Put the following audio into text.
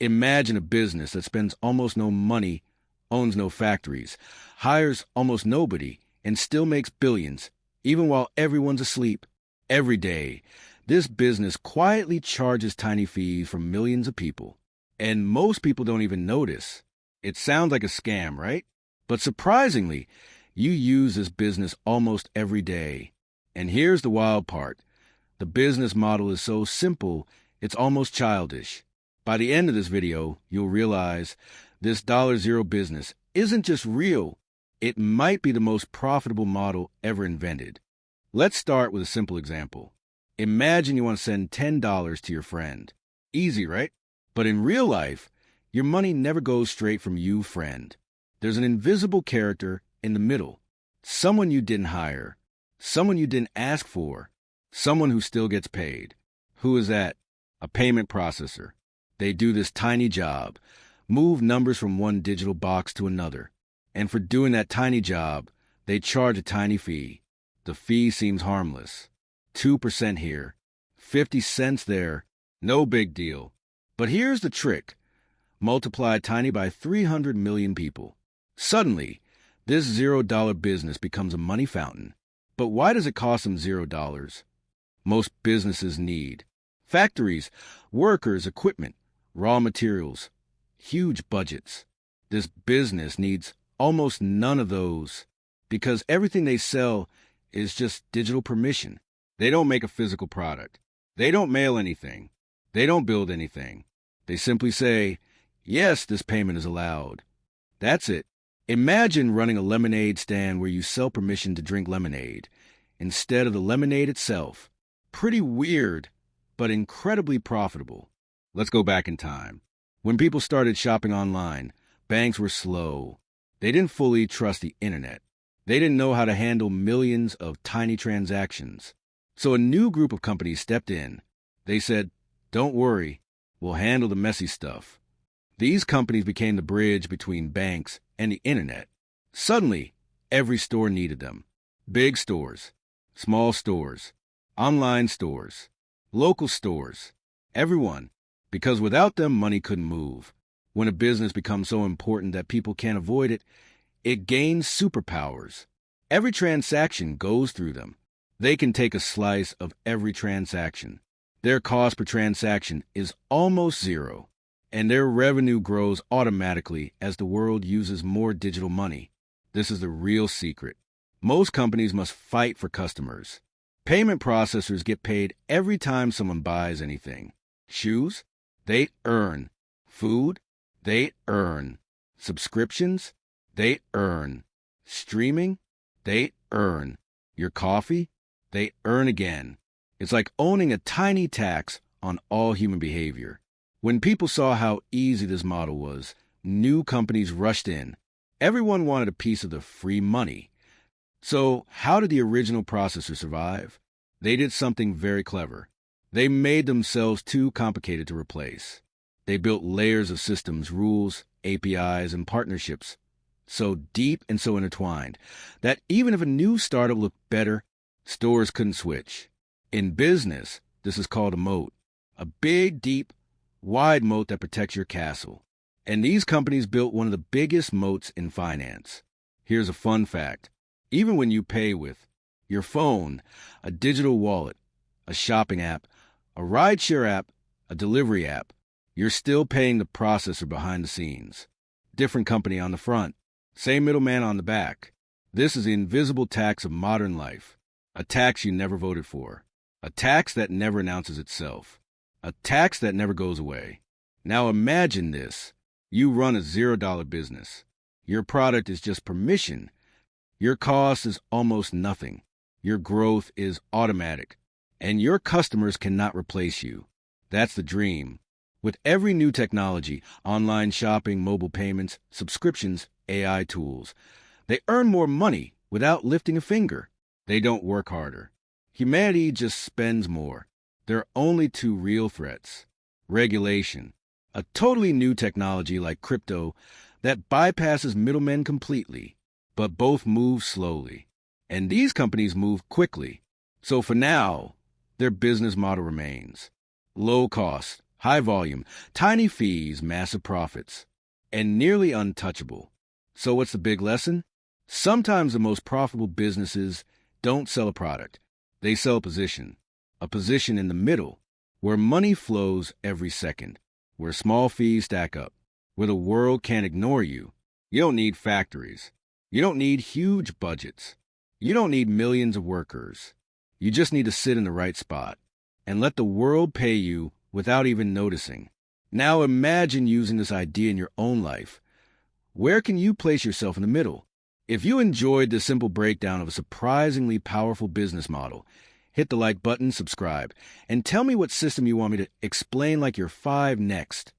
Imagine a business that spends almost no money, owns no factories, hires almost nobody, and still makes billions, even while everyone's asleep. Every day, this business quietly charges tiny fees from millions of people. And most people don't even notice. It sounds like a scam, right? But surprisingly, you use this business almost every day. And here's the wild part. The business model is so simple, it's almost childish. By the end of this video, you'll realize this $0 business isn't just real. It might be the most profitable model ever invented. Let's start with a simple example. Imagine you want to send $10 to your friend. Easy, right? But in real life, your money never goes straight from you, friend. There's an invisible character in the middle. Someone you didn't hire. Someone you didn't ask for. Someone who still gets paid. Who is that? A payment processor. They do this tiny job, move numbers from one digital box to another. And for doing that tiny job, they charge a tiny fee. The fee seems harmless. 2% here, 50 cents there, no big deal. But here's the trick. Multiply tiny by 300 million people. Suddenly, this $0 business becomes a money fountain. But why does it cost them $0? Most businesses need factories, workers, equipment, raw materials, huge budgets. This business needs almost none of those because everything they sell is just digital permission. They don't make a physical product. They don't mail anything. They don't build anything. They simply say, yes, this payment is allowed. That's it. Imagine running a lemonade stand where you sell permission to drink lemonade instead of the lemonade itself. Pretty weird, but incredibly profitable. Let's go back in time. When people started shopping online, banks were slow. They didn't fully trust the internet. They didn't know how to handle millions of tiny transactions. So a new group of companies stepped in. They said, don't worry, we'll handle the messy stuff. These companies became the bridge between banks and the internet. Suddenly, every store needed them. Big stores, small stores, online stores, local stores, everyone. Because without them, money couldn't move. When a business becomes so important that people can't avoid it, it gains superpowers. Every transaction goes through them. They can take a slice of every transaction. Their cost per transaction is almost zero, and their revenue grows automatically as the world uses more digital money. This is the real secret. Most companies must fight for customers. Payment processors get paid every time someone buys anything. Shoes? They earn. Food? They earn. Subscriptions? They earn. Streaming? They earn. Your coffee? They earn again. It's like owning a tiny tax on all human behavior. When people saw how easy this model was, new companies rushed in. Everyone wanted a piece of the free money. So how did the original processor survive? They did something very clever. They made themselves too complicated to replace. They built layers of systems, rules, APIs, and partnerships so deep and so intertwined that even if a new startup looked better, stores couldn't switch. In business, this is called a moat, a big, deep, wide moat that protects your castle. And these companies built one of the biggest moats in finance. Here's a fun fact. Even when you pay with your phone, a digital wallet, a shopping app, a rideshare app, a delivery app, you're still paying the processor behind the scenes. Different company on the front, same middleman on the back. This is the invisible tax of modern life. A tax you never voted for. A tax that never announces itself. A tax that never goes away. Now imagine this. You run a $0 business. Your product is just permission. Your cost is almost nothing. Your growth is automatic. And your customers cannot replace you. That's the dream. With every new technology, online shopping, mobile payments, subscriptions, AI tools, they earn more money without lifting a finger. They don't work harder. Humanity just spends more. There are only two real threats. Regulation, a totally new technology like crypto that bypasses middlemen completely, but both move slowly. And these companies move quickly. So for now, their business model remains low cost, High volume, tiny fees, massive profits, and nearly untouchable. So what's the big lesson? Sometimes the most profitable businesses don't sell a product. They sell a position in the middle, where money flows every second, where small fees stack up, where the world can't ignore you. You don't need factories. You don't need huge budgets. You don't need millions of workers. You just need to sit in the right spot and let the world pay you without even noticing. Now imagine using this idea in your own life. Where can you place yourself in the middle? If you enjoyed this simple breakdown of a surprisingly powerful business model, hit the like button, subscribe, and tell me what system you want me to explain like you're 5 next.